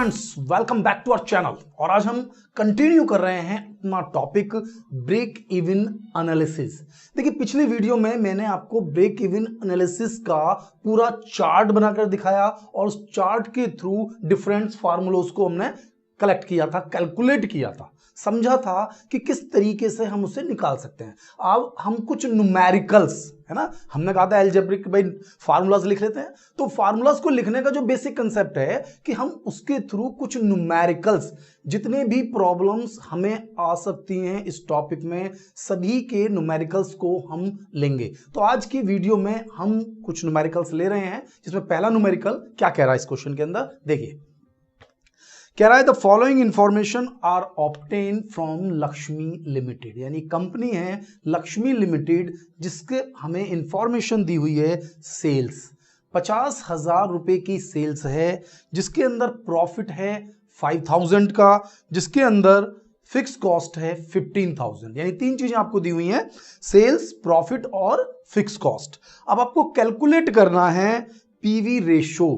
Friends, welcome back to our channel. और आज हम कंटिन्यू कर रहे हैं अपना टॉपिक ब्रेक इवन एनालिसिस। देखिए, पिछली वीडियो में मैंने आपको ब्रेक इवन एनालिसिस का पूरा चार्ट बनाकर दिखाया और उस चार्ट के थ्रू डिफरेंट फार्मूलोज को हमने कलेक्ट किया था, कैलकुलेट किया था, समझा था कि किस तरीके से हम उसे निकाल सकते हैं। अब हम कुछ न्यूमेरिकल्स, है ना, हमने कहा था अलजेब्रिक भाई फार्मूलाज लिख लेते हैं, तो फार्मूलाज को लिखने का जो बेसिक कंसेप्ट है कि हम उसके थ्रू कुछ न्यूमेरिकल्स, जितने भी प्रॉब्लम्स हमें आ सकती हैं इस टॉपिक में, सभी के न्यूमेरिकल्स को हम लेंगे। तो आज की वीडियो में हम कुछ न्यूमेरिकल्स ले रहे हैं, जिसमें पहला न्यूमेरिकल क्या कह रहा है इस क्वेश्चन के अंदर, देखिए कह रहा है the following information are obtain from Lakshmi limited, यानी कंपनी है लक्ष्मी लिमिटेड जिसके हमें इंफॉर्मेशन दी हुई है सेल्स 50,000 रुपए की सेल्स है, जिसके अंदर प्रॉफिट है 5,000 का, जिसके अंदर फिक्स कॉस्ट है 15,000, यानी तीन चीजें आपको दी हुई हैं, सेल्स, प्रॉफिट और फिक्स कॉस्ट। अब आपको कैलकुलेट करना है PV ratio,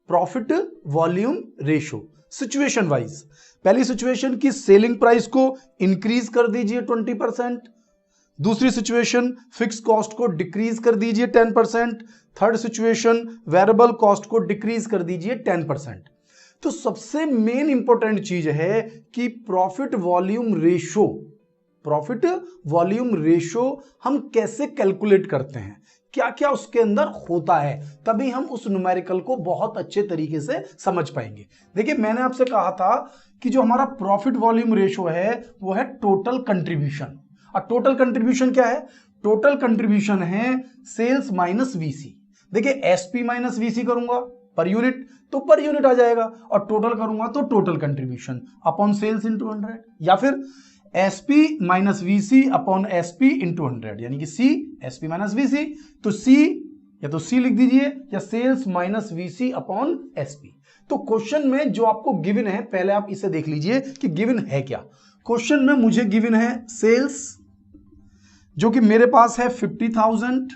profit volume ratio, situation wise. पहली सिचुएशन की सेलिंग प्राइस को इंक्रीज कर दीजिए 20%, दूसरी सिचुएशन फिक्स कॉस्ट को डिक्रीज कर दीजिए 10%, थर्ड सिचुएशन वेरिएबल कॉस्ट को डिक्रीज कर दीजिए 10%। तो सबसे मेन इंपॉर्टेंट चीज है कि profit volume ratio, profit volume ratio हम कैसे कैलकुलेट करते हैं, क्या क्या उसके अंदर होता है, तभी हम उस न्यूमेरिकल को बहुत अच्छे तरीके से समझ पाएंगे। देखिए, मैंने आपसे कहा था कि जो हमारा प्रॉफिट वॉल्यूम रेशो है वो है टोटल कंट्रीब्यूशन। और टोटल कंट्रीब्यूशन क्या है? टोटल कंट्रीब्यूशन है सेल्स माइनस वीसी। देखिए, एसपी माइनस वीसी करूंगा पर यूनिट तो पर यूनिट आ जाएगा, और टोटल करूंगा तो total contribution upon sales into 100, या फिर SP minus VC upon SP into 100, यानी कि सी एसपी माइनस वीसी, तो सी या तो सी लिख दीजिए या sales minus VC upon SP. तो क्वेश्चन में जो आपको गिवन है, पहले आप इसे देख लीजिए कि गिवन है क्या। क्वेश्चन में मुझे गिवन है सेल्स जो कि मेरे पास है 50,000,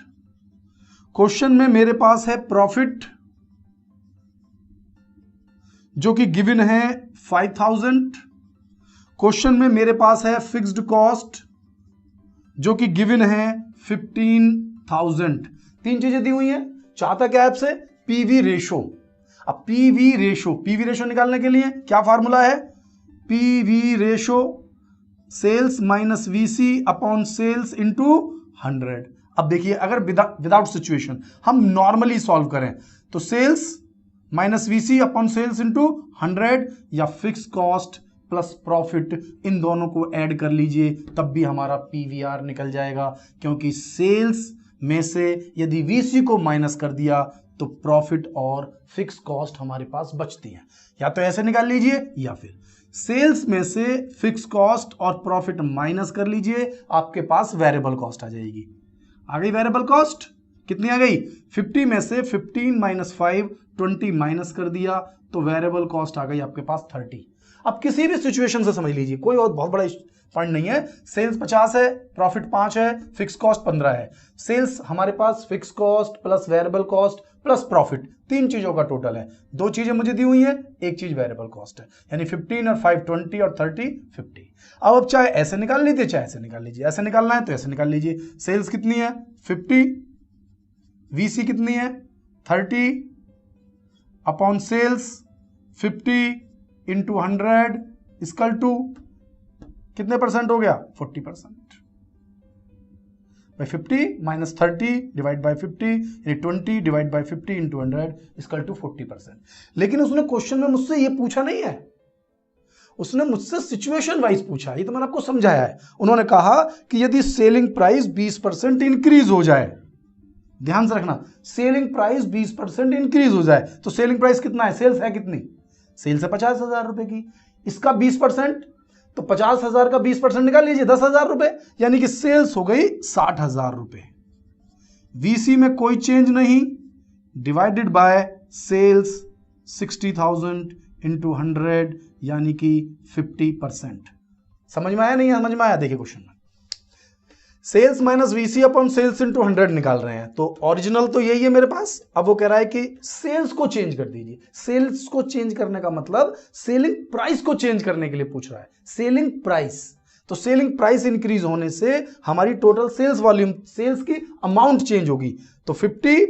क्वेश्चन में मेरे पास है प्रॉफिट जो कि गिवन है 5,000, क्वेश्चन में मेरे पास है फिक्स्ड कॉस्ट जो कि गिवन है 15,000। तीन चीजें दी हुई हैं। चाहता क्या है आपसे? PV ratio. अब पीवी रेशो निकालने के लिए क्या फार्मूला है? PV ratio sales minus VC upon sales into 100। अब देखिए, अगर विदाउट सिचुएशन हम नॉर्मली सॉल्व करें तो sales minus VC upon sales into 100 या फिक्स कॉस्ट प्लस प्रॉफिट, इन दोनों को ऐड कर लीजिए, तब भी हमारा पीवीआर निकल जाएगा, क्योंकि सेल्स में से यदि वीसी को माइनस कर दिया तो प्रॉफिट और फिक्स कॉस्ट हमारे पास बचती है। या तो ऐसे निकाल लीजिए या फिर सेल्स में से फिक्स कॉस्ट और प्रॉफिट माइनस कर लीजिए, आपके पास वेरिएबल कॉस्ट आ जाएगी। आ गई वेरिएबल कॉस्ट, कितनी आ गई? 50 में से 15 माइनस 5, 20 माइनस कर दिया तो वेरिएबल कॉस्ट आ गई आपके पास 30। अब किसी भी सिचुएशन से समझ लीजिए, कोई और बहुत बड़ा पॉइंट नहीं है। सेल्स 50 है, प्रॉफिट 5 है, फिक्स कॉस्ट 15 है। सेल्स हमारे पास fix cost plus variable cost plus profit, तीन चीजों का टोटल है। दो चीजें मुझे दी हुई है, एक चीज वेरिएबल कॉस्ट है, यानी 15 और 5 20 और 30 50। अब चाहे ऐसे निकाल लीजिए चाहे ऐसे निकाल लीजिए, ऐसे निकालना है तो ऐसे निकाल लीजिए। सेल्स कितनी है? 50, वीसी कितनी है? 30 upon sales 50 into 100 equal to कितने परसेंट हो गया? 40%। बाई 50 माइनस 30 डिवाइड बाई 50, यानी 20 divide by 50 into 100 equal to 40%। लेकिन उसने क्वेश्चन में मुझसे ये पूछा नहीं है, उसने मुझसे सिचुएशन वाइज पूछा। ये तो मैंने आपको समझाया है। उन्होंने कहा कि यदि सेलिंग प्राइस 20% इंक्रीज हो जाए, ध्यान से रखना, सेलिंग प्राइस 20% इंक्रीज हो जाए, तो सेलिंग प्राइस कितना है? सेल्स है कितनी? सेल्स है 50,000 रुपए की, इसका 20%, तो 50,000 का 20% निकाल लीजिए, 10,000 रुपए, यानी कि सेल्स हो गई 60,000 रुपए। वीसी में कोई चेंज नहीं, डिवाइडेड बाय सेल्स 60,000 इंटू 100, यानी कि 50%। समझ में आया? नहीं समझ में आया? देखिए क्वेश्चन में sales minus VC upon sales into 100 निकाल रहे हैं, तो ओरिजिनल तो यही है मेरे पास। अब वो कह रहा है कि सेल्स को चेंज कर दीजिए। सेल्स को चेंज करने का मतलब सेलिंग प्राइस को चेंज करने के लिए पूछ रहा है, सेलिंग प्राइस। तो सेलिंग प्राइस इंक्रीज होने से हमारी टोटल सेल्स वॉल्यूम, सेल्स की अमाउंट चेंज होगी। तो 50,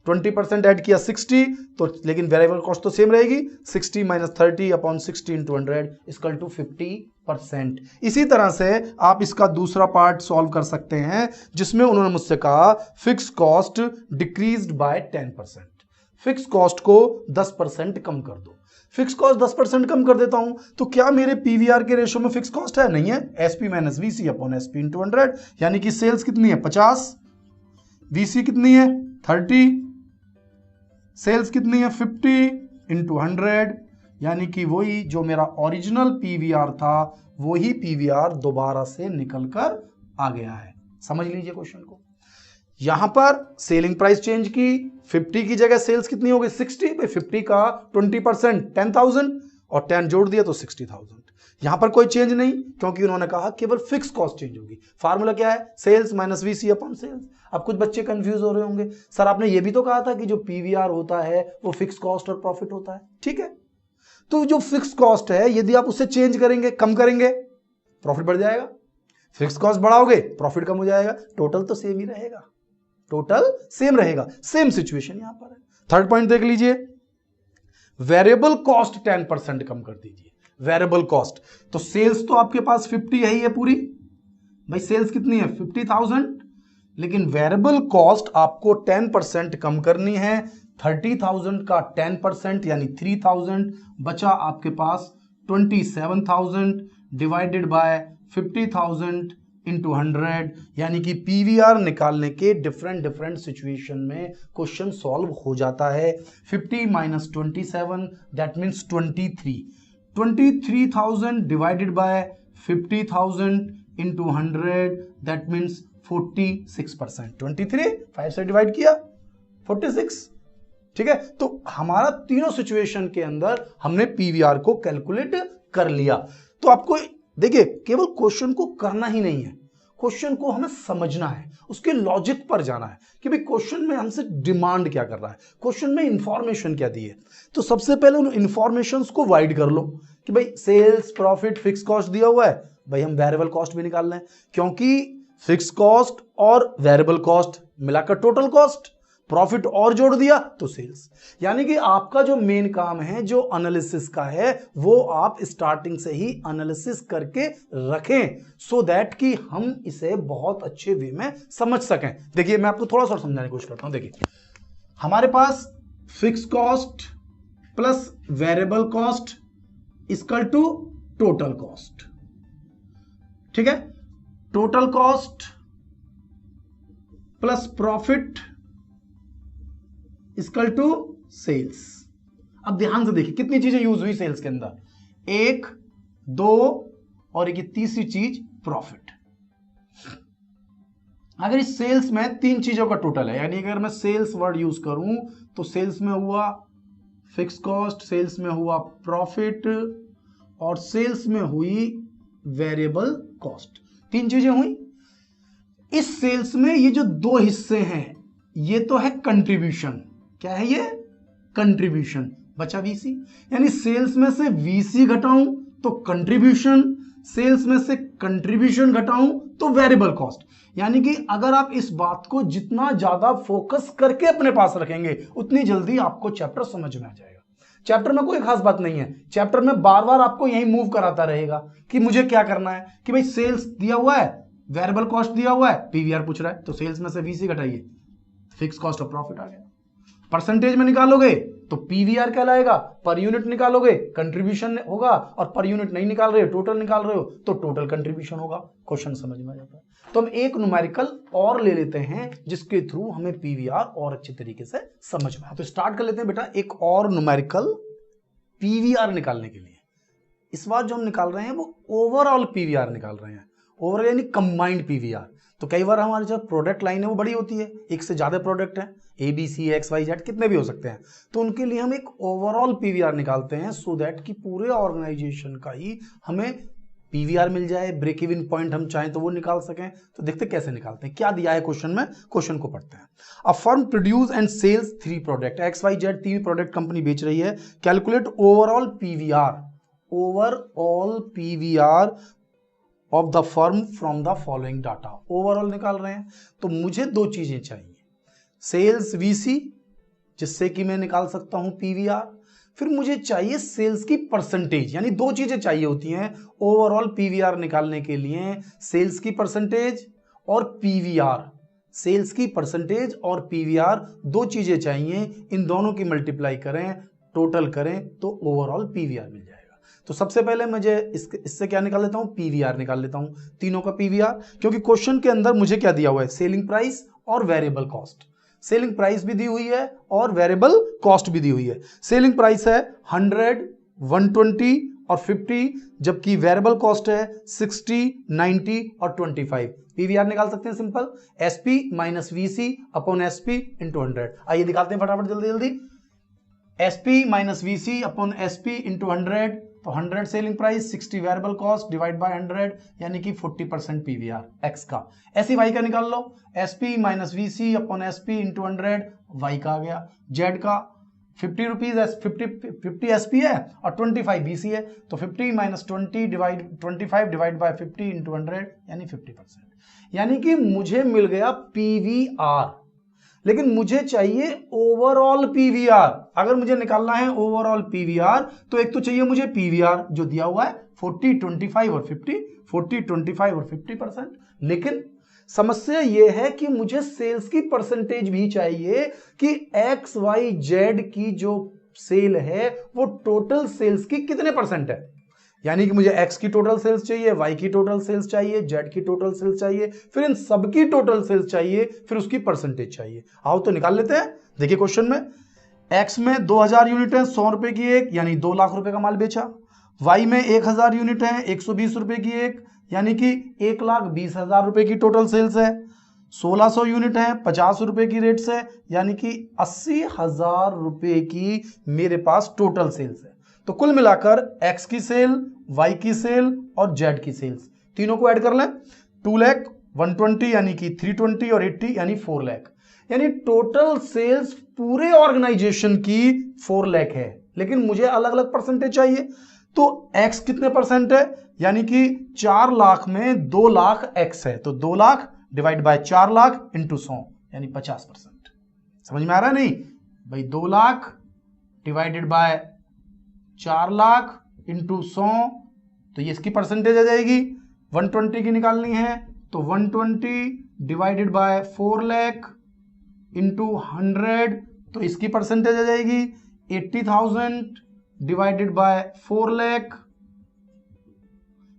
20% ऐड किया 60, तो लेकिन वेरिएबल कॉस्ट तो सेम रहेगी। 60 minus 30 upon 60 into 100 equal to 50%। इसी तरह से आप इसका दूसरा पार्ट सॉल्व कर सकते हैं, जिसमें उन्होंने मुझसे कहा fix cost decreased bye 10%। Fix cost को 10% कम कर दो। फिक्स कॉस्ट 10% कम कर देता हूं तो क्या मेरे पीवीआर के रेशो में फिक्स कॉस्ट है? नहीं है। SP minus VC upon SP into 100, यानी कि सेल्स कितनी है 50, वीसी कितनी है 30, सेल्स कितनी है 50 इंटू 100, यानी कि वही जो मेरा ओरिजिनल पीवीआर था वही पीवीआर दोबारा से निकलकर आ गया है। समझ लीजिए क्वेश्चन को। यहां पर सेलिंग प्राइस चेंज की, 50 की जगह सेल्स कितनी हो गई 60, भाई 50 का 20% 10,000 और 10 जोड़ दिया तो 60,000। यहां पर कोई चेंज नहीं, क्योंकि उन्होंने कहा केवल फिक्स कॉस्ट चेंज होगी। फार्मूला क्या है? Sales minus VC upon sales. अब कुछ बच्चे कंफ्यूज हो रहे होंगे, सर आपने ये भी तो कहा था कि जो पीवीआर होता है वो फिक्स कॉस्ट और प्रॉफिट होता है। ठीक है, तो जो फिक्स कॉस्ट है यदि आप उसे चेंज करेंगे, कम करेंगे, प्रॉफिट बढ़ जाएगा। फिक्स कॉस्ट बढ़ाओगे, प्रॉफिट कम हो जाएगा। टोटल तो सेम ही रहेगा, टोटल सेम रहेगा। सेम सिचुएशन यहां पर है। थर्ड पॉइंट देख लीजिए, वेरिएबल कॉस्ट 10% कम कर दीजिए। वेरिएबल कॉस्ट, तो सेल्स तो आपके पास 50 है ही है पूरी, भाई सेल्स कितनी है 50,000, लेकिन वेरिएबल कॉस्ट आपको 10% कम करनी है। 30,000 का 10% यानी 3,000, बचा आपके पास 27,000 डिवाइडेड बाय 50,000 इंटू 100, यानी कि पीवीआर निकालने के डिफरेंट सिचुएशन में क्वेश्चन सॉल्व हो जाता है। 50 minus 27 that means 23, 23,000 divided by 50,000 into 100 that means 46%। 23 5 से डिवाइड किया 46। ठीक है, तो हमारा तीनों सिचुएशन के अंदर हमने पीवीआर को कैलकुलेट कर लिया। तो आपको देखिए केवल क्वेश्चन को करना ही नहीं है, क्वेश्चन को हमें समझना है, उसके लॉजिक पर जाना है कि भाई क्वेश्चन में हमसे डिमांड क्या कर रहा है, क्वेश्चन में इंफॉर्मेशन क्या दी है। तो सबसे पहले उन इंफॉर्मेशंस को वाइड कर लो कि भाई सेल्स, प्रॉफिट, फिक्स कॉस्ट दिया हुआ है, भाई हम वेरिएबल कॉस्ट भी निकाल लें, क्योंकि फिक्स कॉस्ट और वेरिएबल कॉस्ट मिलाकर टोटल कॉस्ट, प्रॉफिट और जोड़ दिया तो सेल्स। यानी कि आपका जो मेन काम है, जो एनालिसिस का है, वो आप स्टार्टिंग से ही एनालिसिस करके रखें, सो दैट कि हम इसे बहुत अच्छे वे में समझ सकें। देखिए मैं आपको थोड़ा सा समझाने की कोशिश करता हूं। देखिए हमारे पास fix cost plus variable cost equal to total cost. ठीक है, total cost plus profit equal to sales. अब ध्यान से देखिए कितनी चीजें यूज हुई सेल्स के अंदर, 1, 2 और एक तीसरी चीज प्रॉफिट। अगर इस सेल्स में 3 चीजों का टोटल है, यानी अगर मैं सेल्स वर्ड यूज करूं तो सेल्स में हुआ फिक्स कॉस्ट, सेल्स में हुआ प्रॉफिट और सेल्स में हुई वेरिएबल कॉस्ट। 3 चीजें हुई। इस सेल्स में ये जो 2 हिस्से हैं, ये तो है कंट्रीब्यूशन। क्या है ये? कंट्रीब्यूशन। बचा वीसी, यानी सेल्स में से वीसी घटाऊं तो कंट्रीब्यूशन, सेल्स में से कंट्रीब्यूशन घटाऊं तो वेरिएबल कॉस्ट। यानी कि अगर आप इस बात को जितना ज्यादा फोकस करके अपने पास रखेंगे, उतनी जल्दी आपको चैप्टर समझ में आ जाएगा। चैप्टर में कोई खास बात नहीं है, चैप्टर में बार बार आपको यही मूव कराता रहेगा कि मुझे क्या करना है, कि भाई सेल्स दिया हुआ है, वेरिएबल कॉस्ट दिया हुआ है, पीवीआर पूछ रहा है, तो सेल्स में से वीसी घटाइए, फिक्स कॉस्ट और प्रॉफिट आ गया। परसेंटेज में निकालोगे तो पीवीआर कहलाएगा, पर यूनिट निकालोगे कंट्रीब्यूशन होगा, और पर यूनिट नहीं निकाल रहे हो, टोटल निकाल रहे हो तो टोटल कंट्रीब्यूशन होगा। क्वेश्चन समझ में आ जाता है। तो हम एक न्यूमेरिकल और ले लेते हैं जिसके थ्रू हमें पीवीआर और अच्छे तरीके से समझ में आए। तो स्टार्ट कर लेते हैं बेटा एक और न्यूमेरिकल पीवीआर निकालने के लिए। इस बार जो हम निकाल रहे हैं वो ओवरऑल पीवीआर निकाल रहे हैं, ओवरऑल यानी कंबाइंड पीवीआर। तो कई बार हमारी जो प्रोडक्ट लाइन है वो बड़ी होती है, एक से ज्यादा प्रोडक्ट है, ABC, XYZ कितने भी हो सकते हैं, तो उनके लिए हम एक ओवरऑल पीवीआर निकालते हैं, सो दैट कि पूरे ऑर्गेनाइजेशन का ही हमें पीवीआर मिल जाए, ब्रेक इवन पॉइंट हम चाहें तो वो निकाल सकें। तो देखते कैसे निकालते हैं, क्या दिया है क्वेश्चन में, क्वेश्चन को पढ़ते हैं। A firm produce and sales 3 product, XYZ 3 product company बेच रही है। Calculate overall PVR, overall PVR of the firm from the following data. Overall निकाल रहे हैं तो मुझे दो चीजें चाहिए, सेल्स वीसी जिससे कि मैं निकाल सकता हूं पीवीआर, फिर मुझे चाहिए सेल्स की परसेंटेज, यानी दो चीजें चाहिए होती हैं ओवरऑल पीवीआर निकालने के लिए, सेल्स की परसेंटेज और पीवीआर। सेल्स की परसेंटेज और पीवीआर दो चीजें चाहिए, इन दोनों की मल्टीप्लाई करें, टोटल करें तो ओवरऑल पीवीआर मिल जाएगा। तो सबसे पहले मुझे इससे क्या निकाल लेता हूं, पीवीआर निकाल लेता हूं, तीनों का पीवीआर, क्योंकि क्वेश्चन के अंदर मुझे क्या दिया हुआ है, सेलिंग प्राइस और वेरिएबल कॉस्ट। सेलिंग प्राइस भी दी हुई है और वेरिएबल कॉस्ट भी दी हुई है। सेलिंग प्राइस है 100, 120 और 50, जबकि वेरिएबल कॉस्ट है 60, 90 और 25। पीवीआर निकाल सकते हैं simple, SP minus VC upon SP into 100। आइए निकालते हैं फटाफट जल्दी जल्दी, SP minus VC upon SP into 100, तो 100 selling price, 60 variable cost divide by 100, यानी कि 40% पीवीआर एक्स का। ऐसी वाई का निकाल लो, SP minus VC upon SP into 100, Y का आ गया। जेड का 50 रुपीज, 50 एसपी है और 25 बीसी है, तो 50 माइनस 25 डिवाइड बाय 50 इंटू 100, यानी 50%। यानी कि मुझे मिल गया पीवीआर, लेकिन मुझे चाहिए ओवरऑल पीवीआर। अगर मुझे निकालना है ओवरऑल पीवीआर तो एक तो चाहिए मुझे पीवीआर जो दिया हुआ है 40, 25 और 50, 40, 25 और 50%, लेकिन समस्या यह है कि मुझे सेल्स की परसेंटेज भी चाहिए कि XYZ की जो सेल है वो टोटल सेल्स की कितने परसेंट है। यानी कि मुझे X की टोटल सेल्स चाहिए, Y की टोटल सेल्स चाहिए, Z की टोटल सेल्स चाहिए, फिर इन सब की टोटल सेल्स चाहिए, फिर उसकी परसेंटेज चाहिए। आओ तो निकाल लेते हैं। देखिए क्वेश्चन में X में 2000 यूनिट है, 100 रुपए की एक, यानी 2 लाख रुपए का माल बेचा। Y में 1000 यूनिट है, 120 रुपए की एक, यानी कि 1,20,000 रुपए की टोटल सेल्स है। 1600 यूनिट है, 50 रुपए की रेट से, यानी कि 80,000 रुपए की मेरे पास टोटल सेल्स है। तो कुल मिलाकर X की सेल, Y की सेल और Z की सेल्स तीनों को ऐड कर लें, 2 लाख, 120 यानी कि 320 और 80 यानी 4 लाख, यानी टोटल सेल्स पूरे ऑर्गेनाइजेशन की 4 लाख है, लेकिन मुझे अलग अलग परसेंटेज चाहिए। तो X कितने परसेंट है, यानी कि 4 लाख में 2 लाख X है, तो 2 lakh divide by 4 lakh into 100, यानी 50%। समझ में आ रहा है नहीं भाई, 2 lakh divided by 4 lakh into 100, तो ये इसकी परसेंटेज आ जाएगी। 120 की निकालनी है तो 120 डिवाइडेड बाय 4 लाख इंटू 100, तो इसकी परसेंटेज आ जाएगी 80,000 डिवाइडेड बाय 4 लाख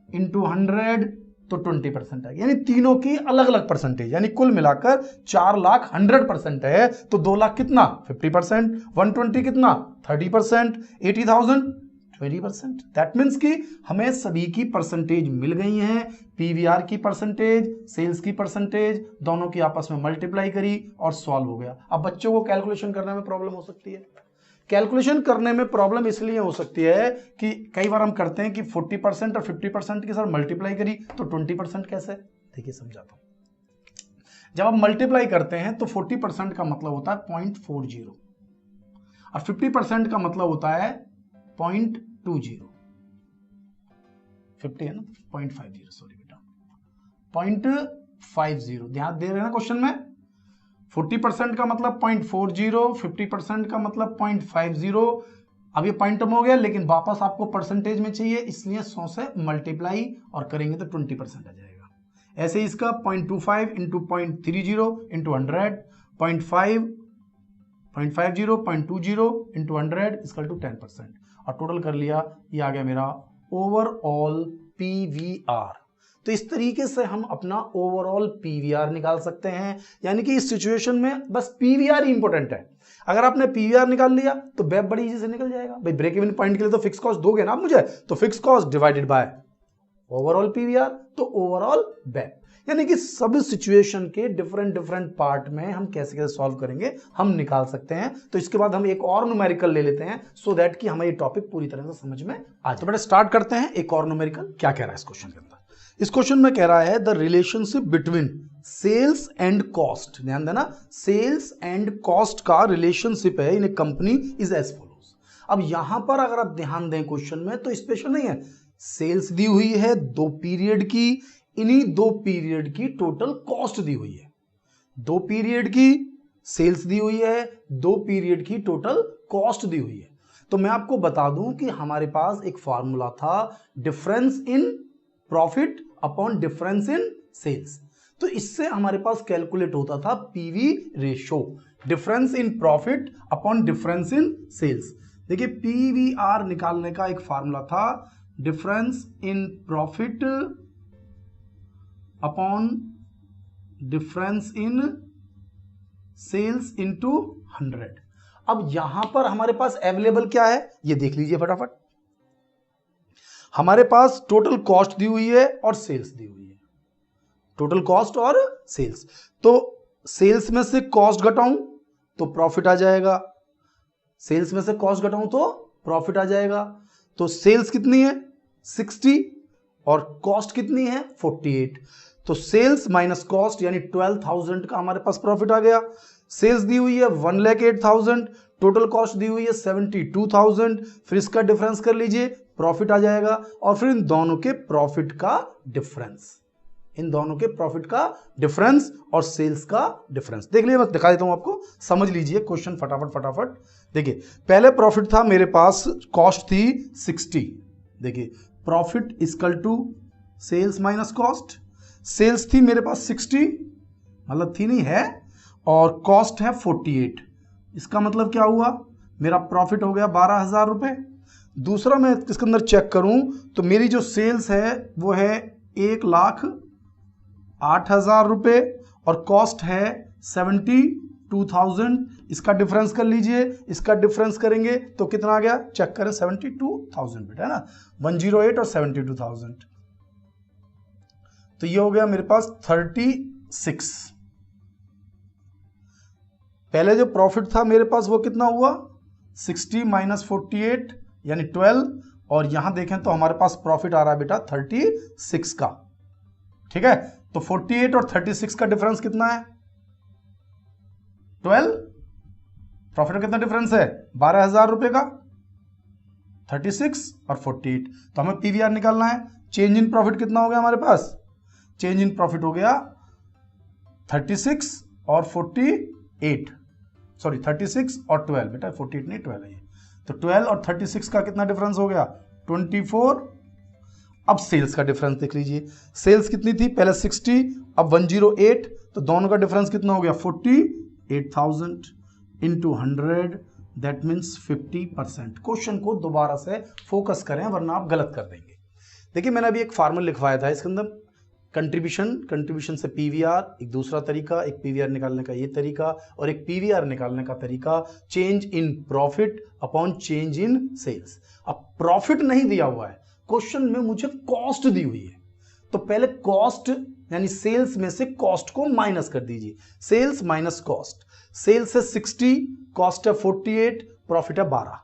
इंटू 100, तो 20% है, यानी तीनों की अलग अलग परसेंटेज, यानी कुल मिलाकर 4 लाख 100% है, तो 2 लाख कितना 50%, 120 कितना 30%, 80,000 20%। दैट मीन्स कि हमें सभी की परसेंटेज मिल गई हैं, पीवीआर की परसेंटेज, सेल्स की परसेंटेज, दोनों की आपस में मल्टीप्लाई करी और सॉल्व हो गया। अब बच्चों को कैलकुलेशन करने में प्रॉब्लम हो सकती है, कैलकुलेशन करने में प्रॉब्लम इसलिए हो सकती है कि कई बार हम करते हैं कि 40% और 50% के साथ मल्टीप्लाई करी तो 20% कैसे, देखिए समझाता हूं। जब आप मल्टीप्लाई करते हैं तो 40% का मतलब होता है 0.40 और 50% का मतलब होता है 0.20, 50 है ना, 0.50, सॉरी बेटा 0.50, ध्यान दे रहे हैं ना क्वेश्चन में। 40% का मतलब 0.40, 50% का मतलब 0.50। अब ये पॉइंट हो गया, लेकिन वापस आपको परसेंटेज में चाहिए, इसलिए 100 से मल्टीप्लाई और करेंगे तो 20% आ जाएगा। ऐसे इसका 0.25 into 0.30 into 100, 0.50 0.20 into 100 equal to 10%, और टोटल कर लिया, ये आ गया मेरा ओवरऑल पीवीआर। तो इस तरीके से हम अपना ओवरऑल पीवीआर निकाल सकते हैं, यानी कि इस सिचुएशन में बस पीवीआर ही इंपॉर्टेंट है। अगर आपने पीवीआर निकाल लिया तो वेब बड़ी इजी से निकल जाएगा। भाई ब्रेक इवन पॉइंट के लिए तो फिक्स कॉस्ट दोगे ना आप मुझे, तो fix cost divided by overall PVR, तो ओवरऑल वेब, यानी कि सब सिचुएशन के डिफरेंट डिफरेंट पार्ट में हम कैसे कैसे सॉल्व करेंगे हम निकाल सकते हैं। तो इसके बाद हम एक और न्यूमेरिकल ले लेते हैं सो दैट कि हमें ये टॉपिक पूरी तरह से समझ में आए। तो बेटा स्टार्ट करते हैं एक और न्यूमेरिकल। क्या कह रहा है इस क्वेश्चन के अंदर? इस क्वेश्चन में कह रहा है the relationship between sales and cost, ध्यान देना, सेल्स एंड कॉस्ट का रिलेशनशिप है in a company is as follows. अब यहां पर अगर आप ध्यान दें क्वेश्चन में तो स्पेशल नहीं है, सेल्स दी हुई है 2 पीरियड की, इन्हीं 2 पीरियड की टोटल कॉस्ट दी हुई है। 2 पीरियड की सेल्स दी हुई है, 2 पीरियड की टोटल कॉस्ट दी हुई है। तो मैं आपको बता दूं कि हमारे पास एक फॉर्मूला था difference in profit upon difference in sales. तो इससे हमारे पास कैलकुलेट होता था PV ratio, difference in profit upon difference in sales. देखिए पीवीआर निकालने का एक फॉर्मूला था difference in profit upon difference in sales into 100। अब यहां पर हमारे पास अवेलेबल क्या है ये देख लीजिए फटाफट। हमारे पास टोटल कॉस्ट दी हुई है और सेल्स दी हुई है, टोटल कॉस्ट और सेल्स। तो सेल्स में से कॉस्ट घटाऊं तो प्रॉफिट आ जाएगा, सेल्स में से कॉस्ट घटाऊं तो प्रॉफिट आ जाएगा। तो सेल्स कितनी है 60 और कॉस्ट कितनी है 48। तो सेल्स माइनस कॉस्ट यानी 12,000 का हमारे पास प्रॉफिट आ गया। सेल्स दी हुई है 1,08,000, टोटल कॉस्ट दी हुई है 72,000, फिर इसका डिफरेंस कर लीजिए प्रॉफिट आ जाएगा। और फिर इन दोनों के प्रॉफिट का डिफरेंस, इन दोनों के प्रॉफिट का डिफरेंस और सेल्स का डिफरेंस देख लीजिए। मैं दिखा देता हूं आपको, समझ लीजिए क्वेश्चन फटाफट फटाफट। देखिए पहले प्रॉफिट था मेरे पास, कॉस्ट थी 60। देखिए profit equal to sales minus cost. Sales थी मेरे पास 60, मतलब थी नहीं है, और कॉस्ट है 48। इसका मतलब क्या हुआ, मेरा प्रॉफिट हो गया 12,000 रुपए। दूसरा मैं इसके अंदर चेक करूं तो मेरी जो सेल्स है वो है 1,08,000 रुपए और कॉस्ट है 72,000। इसका डिफरेंस कर लीजिए, इसका डिफरेंस करेंगे तो कितना आ गया चेक करें, 72,000 बेटा है ना, 108 और 72,000। तो ये हो गया मेरे पास 36। पहले जो प्रॉफिट था मेरे पास वो कितना हुआ 60 माइनस 48 यानी 12, और यहां देखें तो हमारे पास प्रॉफिट आ रहा है बेटा 36 का। ठीक है, तो 48 और 36 का डिफरेंस कितना है 12। प्रॉफिट का कितना डिफरेंस है 12,000 रुपए का, 36 और 48। तो हमें पीवीआर निकालना है। चेंज इन प्रॉफिट कितना हो गया हमारे पास, चेंज इन प्रॉफिट हो गया 36 और 48, सॉरी 36 और 12, बेटा 48 नहीं 12 है ये। तो 12 और 36 का कितना डिफरेंस हो गया 24। अब सेल्स का डिफरेंस देख लीजिए, सेल्स कितनी थी पहले 60, अब 108, तो दोनों का डिफरेंस कितना हो गया 48,000 इंटू 100, दैट मीन्स 50%। क्वेश्चन को दोबारा से फोकस करें वरना आप गलत कर देंगे। देखिए मैंने अभी एक फार्मूला लिखवाया था, इसके अंदर कंट्रीब्यूशन से पीवीआर एक दूसरा तरीका, एक पीवीआर निकालने का ये तरीका, और एक पीवीआर निकालने का तरीका change in profit upon change in sales. अब प्रॉफिट नहीं दिया हुआ है क्वेश्चन में, मुझे कॉस्ट दी हुई है। तो पहले कॉस्ट यानी सेल्स में से कॉस्ट को माइनस कर दीजिए, सेल्स माइनस कॉस्ट। सेल्स है 60, कॉस्ट है 48, प्रॉफिट है 12।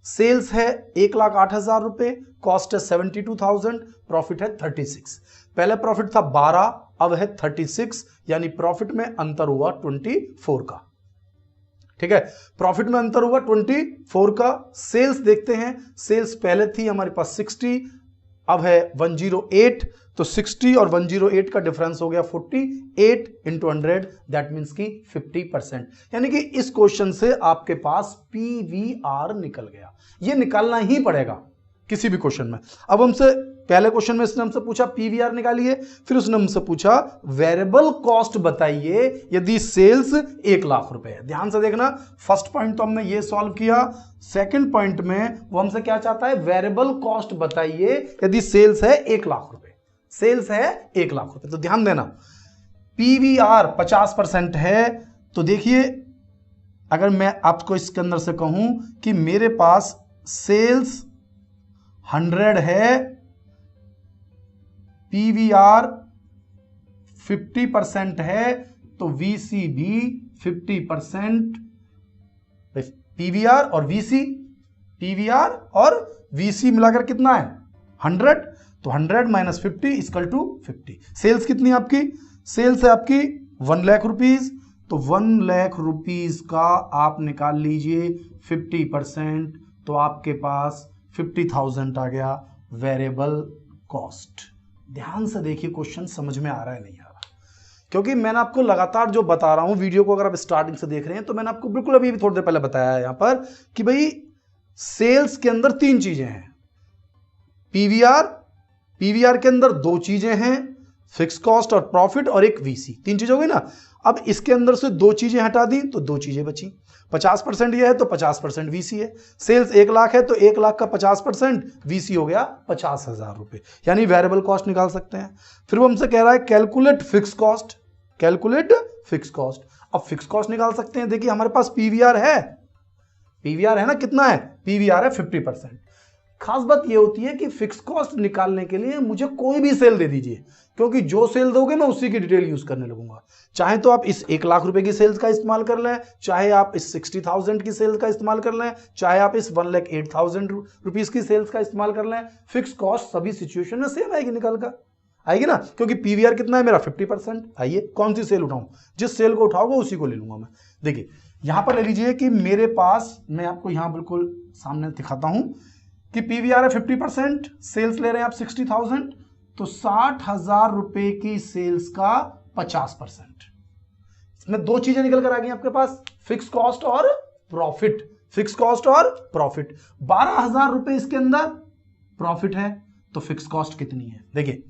सेल्स है 1,08,000 रुपए, कॉस्ट है 72,000, प्रॉफिट है 36। पहले प्रॉफिट था 12, अब है 36, यानी प्रॉफिट में अंतर हुआ 24 का। ठीक है, प्रॉफिट में अंतर हुआ 24 का। सेल्स देखते हैं, सेल्स पहले थी हमारे पास 60, अब है 108, तो 60 और 108 का डिफरेंस हो गया 48 इंटू 100, दैट मीन्स की 50%। यानी कि इस क्वेश्चन से आपके पास पीवीआर निकल गया। ये निकालना ही पड़ेगा किसी भी क्वेश्चन में। अब हमसे पहले क्वेश्चन में इसने हमसे पूछा पीवीआर निकालिए, फिर उसने हमसे पूछा वेरिएबल कॉस्ट बताइए यदि सेल्स 1,00,000 रुपए है। ध्यान से देखना, फर्स्ट पॉइंट तो हमने ये सॉल्व किया, सेकंड पॉइंट में वो हमसे क्या चाहता है वेरिएबल कॉस्ट बताइए यदि सेल्स है 1,00,000 रुपए, सेल्स है 1,00,000 रुपए। तो ध्यान देना पीवीआर 50% है। तो देखिए अगर मैं आपको इसके अंदर से कहूं कि मेरे पास सेल्स 100 है, पीवीआर 50% है तो वीसी भी 50%, पीवीआर और वीसी, पीवीआर और वीसी मिलाकर कितना है 100, तो 100 माइनस 50 इक्वल टू 50। सेल्स कितनी है आपकी, सेल्स है आपकी 1 लाख रुपीज, तो 1 लाख रुपीज का आप निकाल लीजिए 50%, तो आपके पास 50,000 आ गया वेरिएबल कॉस्ट। ध्यान से देखिए क्वेश्चन समझ में आ रहा है नहीं आ रहा, क्योंकि मैंने आपको लगातार जो बता रहा हूं वीडियो को, अगर आप स्टार्टिंग से देख रहे हैं तो मैंने आपको बिल्कुल अभी थोड़ी देर पहले बताया है यहां पर कि भाई सेल्स के अंदर 3 चीजें हैं, पीवीआर, पीवीआर के अंदर 2 चीजें हैं, फिक्स कॉस्ट और प्रॉफिट, और एक वीसी, 3 चीजें हो गई ना। अब इसके अंदर से 2 चीजें हटा दी तो 2 चीजें बची, 50% ये है तो 50% वीसी है। सेल्स 1 लाख है तो 1 लाख का 50% वीसी हो गया 50,000 रुपए, यानी वेरिएबल कॉस्ट निकाल सकते हैं। फिर वो हमसे कह रहा है calculate fix cost, calculate fix cost. अब फिक्स कॉस्ट निकाल सकते हैं, देखिए हमारे पास पीवीआर है, पीवीआर है ना, कितना है पीवीआर है 50%। खास बात ये होती है कि फिक्स कॉस्ट निकालने के लिए मुझे कोई भी सेल दे दीजिए, क्योंकि जो सेल दोगे मैं उसी की डिटेल यूज करने लगूंगा। चाहे तो आप इस 1 लाख रुपए की सेल्स का इस्तेमाल कर लें, चाहे आप इस 60,000 की सेल्स का इस्तेमाल कर लें, चाहे आप इस 1,08,000 रुपीज की सेल्स का इस्तेमाल कर लें, फिक्स कॉस्ट सभी सिचुएशन में सेम आएगी, निकल कर आएगी ना, क्योंकि पीवीआर कितना है मेरा 50%। आइए कौन सी सेल उठाऊं, जिस सेल को उठाओगे उसी को ले लूंगा मैं। देखिए यहां पर ले लीजिए कि मेरे पास, मैं आपको यहां बिल्कुल सामने दिखाता हूं कि पीवीआर है 50%, सेल्स ले रहे हैं आप 60,000, तो 60,000 रुपए की सेल्स का 50%, इसमें 2 चीजें निकल कर आ गई आपके पास, फिक्स कॉस्ट और प्रॉफिट, फिक्स कॉस्ट और प्रॉफिट। 12,000 रुपए इसके अंदर प्रॉफिट है, तो फिक्स कॉस्ट कितनी है, देखिए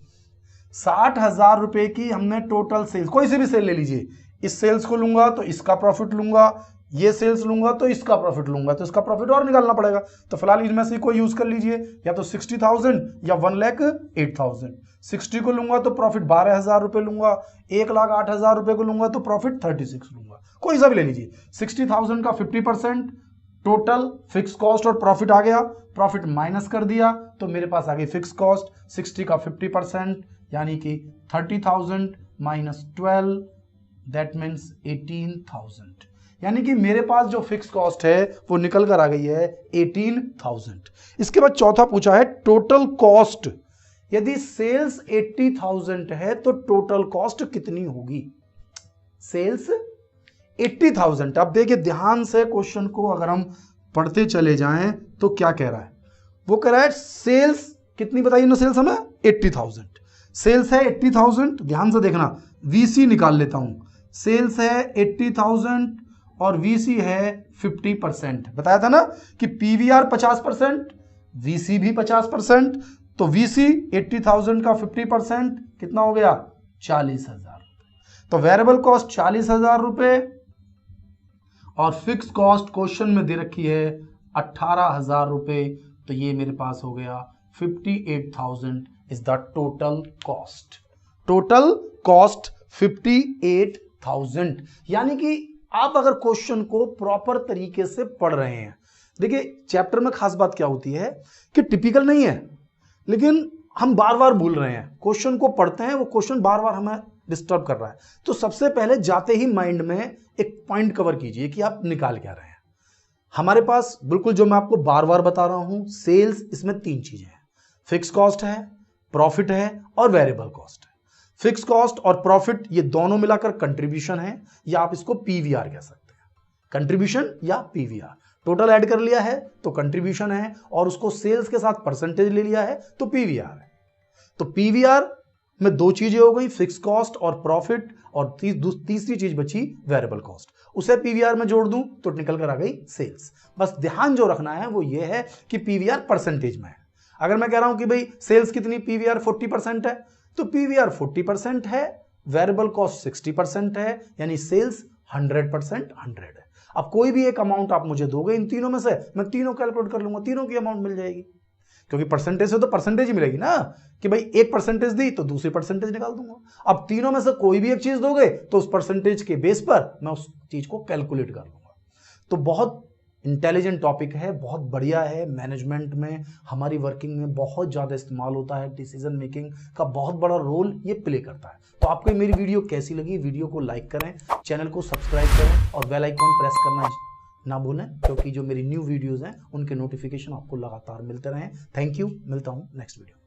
60,000 रुपए की हमने टोटल सेल्स, कोई से भी सेल ले लीजिए, इस सेल्स को लूंगा तो इसका प्रॉफिट लूंगा, ये सेल्स लूंगा तो इसका प्रॉफिट लूंगा, तो इसका प्रॉफिट और निकालना पड़ेगा। तो फिलहाल इनमें से कोई यूज कर लीजिए, या तो 60,000 या 1,08,000। 60 को लूंगा तो प्रॉफिट 12,000 रुपए लूंगा, 1,08,000 रुपए को लूंगा तो प्रॉफिट 36 लूंगा, कोई सा भी ले लीजिए। 60,000 का 50%, टोटल फिक्स कॉस्ट और प्रॉफिट आ गया, प्रॉफिट माइनस कर दिया तो मेरे पास आ गई फिक्स कॉस्ट, 60 का 50% यानी कि 30,000 माइनस 12, दैट मीन्स 18,000, यानी कि मेरे पास जो फिक्स कॉस्ट है वो निकल कर आ गई है 18,000। इसके बाद चौथा पूछा है टोटल कॉस्ट, यदि सेल्स 80,000 है तो टोटल कॉस्ट कितनी होगी, सेल्स 80,000। अब देखिए ध्यान से क्वेश्चन को अगर हम पढ़ते चले जाएं तो क्या कह रहा है, वो कह रहा है सेल्स कितनी बताइए ना, सेल्स हमें 80,000, सेल्स है 80,000, ध्यान से देखना, वीसी निकाल लेता हूं, सेल्स है 80,000 और वीसी है 50%। बताया था ना कि पीवीआर 50%, वीसी भी 50%, तो वीसी 80,000 का 50% कितना हो गया 40,000, तो वेरिएबल कॉस्ट 40,000 रुपए और फिक्स कॉस्ट क्वेश्चन में दे रखी है 18,000 रुपए, तो ये मेरे पास हो गया 58,000 is the total cost, total cost 58,000। यानी कि आप अगर क्वेश्चन को प्रॉपर तरीके से पढ़ रहे हैं, देखिए चैप्टर में खास बात क्या होती है कि टिपिकल नहीं है, लेकिन हम बार बार भूल रहे हैं, क्वेश्चन को पढ़ते हैं वो क्वेश्चन बार बार हमें डिस्टर्ब कर रहा है, तो सबसे पहले जाते ही माइंड में एक पॉइंट कवर कीजिए कि आप निकाल क्या रहे हैं। हमारे पास बिल्कुल जो मैं आपको बार बार बता रहा हूं, सेल्स इसमें 3 चीजें हैं, फिक्स कॉस्ट है, प्रॉफिट है और वेरिएबल कॉस्ट है। फिक्स कॉस्ट और प्रॉफिट ये दोनों मिलाकर कंट्रीब्यूशन है, या आप इसको पीवीआर कह सकते हैं, कंट्रीब्यूशन या पीवीआर, टोटल ऐड कर लिया है तो कंट्रीब्यूशन है, और उसको सेल्स के साथ परसेंटेज ले लिया है तो पीवीआर है। तो पीवीआर में 2 चीजें हो गई, फिक्स कॉस्ट और प्रॉफिट, और तीसरी चीज बची वेरिएबल कॉस्ट, उसे पीवीआर में जोड़ दूं तो निकल कर आ गई सेल्स। बस ध्यान जो रखना है वो ये है कि पीवीआर परसेंटेज में है। अगर मैं कह रहा हूं कि भाई सेल्स कितनी, पीवीआर 40% है, तो पीवीआर 40% है, वेरिएबल कॉस्ट 60% है, यानी सेल्स 100% 100 है। अब कोई भी एक अमाउंट आप मुझे दोगे इन तीनों में से, मैं तीनों कैलकुलेट कर लूंगा, तीनों की अमाउंट मिल जाएगी, क्योंकि परसेंटेज से तो परसेंटेज ही मिलेगी ना, कि भाई एक परसेंटेज दी तो दूसरी परसेंटेज निकाल दूंगा। अब तीनों में से कोई भी एक चीज दोगे तो उस परसेंटेज के बेस पर मैं उस चीज को कैलकुलेट कर लूंगा। तो बहुत इंटेलिजेंट टॉपिक है, बहुत बढ़िया है, मैनेजमेंट में हमारी वर्किंग में बहुत ज्यादा इस्तेमाल होता है, डिसीजन मेकिंग का बहुत बड़ा रोल ये प्ले करता है। तो आपको मेरी वीडियो कैसी लगी, वीडियो को लाइक करें, चैनल को सब्सक्राइब करें और बेल आइकॉन प्रेस करना ना भूलें, क्योंकि जो मेरी न्यू वीडियोस हैं उनके नोटिफिकेशन आपको लगातार मिलते रहें। थैंक यू, मिलता हूं नेक्स्ट वीडियो।